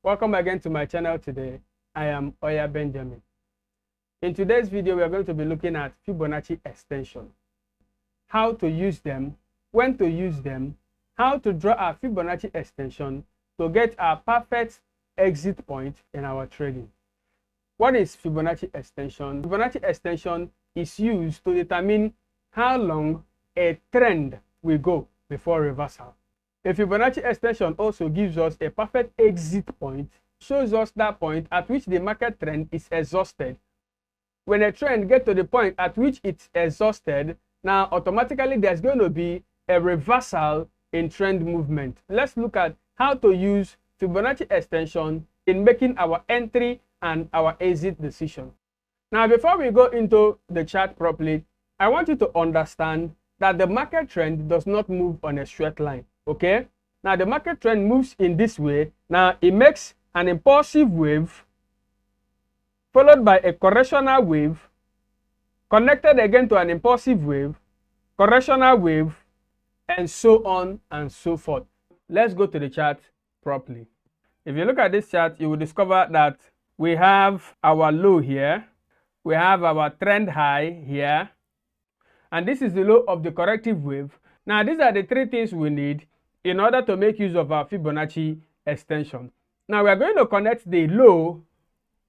Welcome again to my channel today. I am Oya Benjamin. In today's video, we are going to be looking at Fibonacci extension, how to use them, when to use them, how to draw a Fibonacci extension to get a perfect exit point in our trading. What is Fibonacci extension? Fibonacci extension is used to determine how long a trend will go before reversal. A Fibonacci extension also gives us a perfect exit point, shows us that point at which the market trend is exhausted. When a trend gets to the point at which it's exhausted, now automatically there's going to be a reversal in trend movement. Let's look at how to use Fibonacci extension in making our entry and our exit decision. Now, before we go into the chart properly, I want you to understand that the market trend does not move on a straight line. Okay, now the market trend moves in this way. Now it makes an impulsive wave followed by a correctional wave, connected again to an impulsive wave, correctional wave, and so on and so forth. Let's go to the chart properly. If you look at this chart, you will discover that we have our low here, we have our trend high here, and this is the low of the corrective wave. Now these are the three things we need in order to make use of our Fibonacci extension. Now we are going to connect the low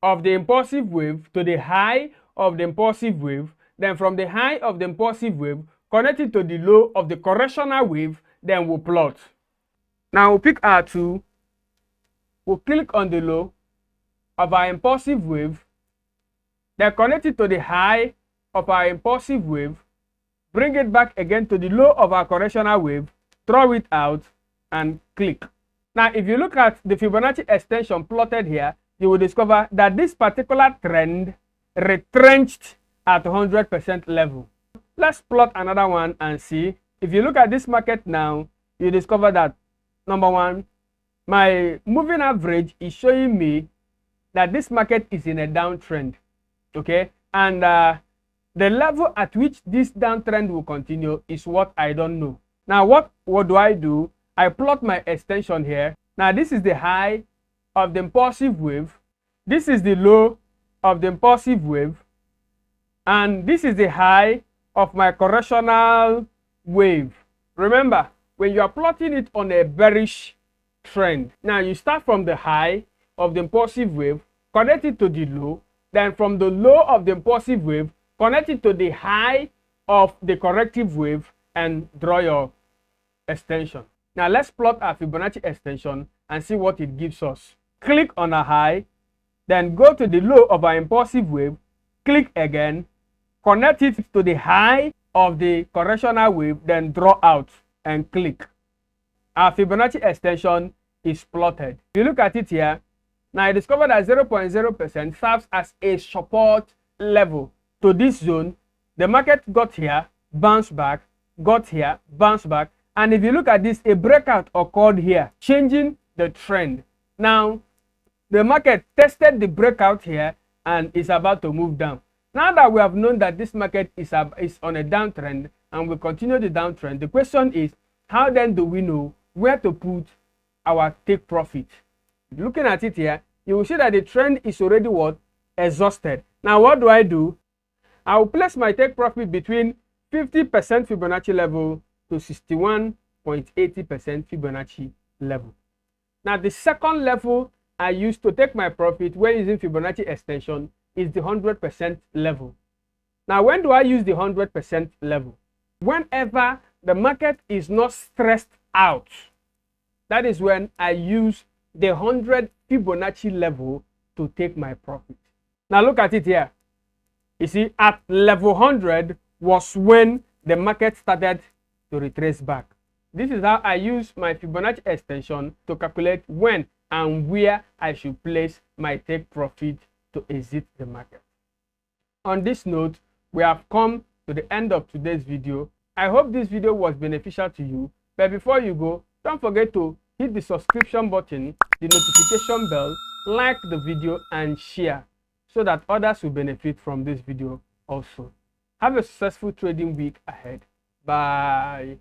of the impulsive wave to the high of the impulsive wave. Then from the high of the impulsive wave, connect it to the low of the correctional wave. Then we'll plot. Now we'll pick our tool. We'll click on the low of our impulsive wave. Then connect it to the high of our impulsive wave. Bring it back again to the low of our correctional wave. Draw it out and click. Now, if you look at the Fibonacci extension plotted here, you will discover that this particular trend retrenched at 100% level. Let's plot another one and see. If you look at this market now, you discover that, number one, my moving average is showing me that this market is in a downtrend. Okay, and the level at which this downtrend will continue is what I don't know. Now, what do? I plot my extension here. Now, this is the high of the impulsive wave. This is the low of the impulsive wave. And this is the high of my correctional wave. Remember, when you are plotting it on a bearish trend, now you start from the high of the impulsive wave, connect it to the low. Then from the low of the impulsive wave, connect it to the high of the corrective wave and draw your extension. Now let's plot our Fibonacci extension and see what it gives us. Click on a high, then go to the low of our impulsive wave, click again, connect it to the high of the correctional wave, then draw out and click. Our Fibonacci extension is plotted. If you look at it here, now I discovered that 0.0% serves as a support level to this zone. The market got here, bounced back, got here, bounced back, and if you look at this, a breakout occurred here, changing the trend. Now, the market tested the breakout here and is about to move down. Now that we have known that this market is on a downtrend and will continue the downtrend, the question is, how then do we know where to put our take profit? Looking at it here, you will see that the trend is already what? Exhausted. Now, what do? I will place my take profit between 50% Fibonacci level to 61.80% Fibonacci level. Now, the second level I use to take my profit when using Fibonacci extension is the 100% level. Now, when do I use the 100% level? Whenever the market is not stressed out, that is when I use the 100 Fibonacci level to take my profit. Now, look at it here. You see, at level 100 was when the market started to retrace back. This is how I use my Fibonacci extension to calculate when and where I should place my take profit to exit the market. On this note, we have come to the end of today's video. I hope this video was beneficial to you. But before you go, don't forget to hit the subscription button, the notification bell, like the video and share so that others will benefit from this video also. Have a successful trading week ahead. Bye.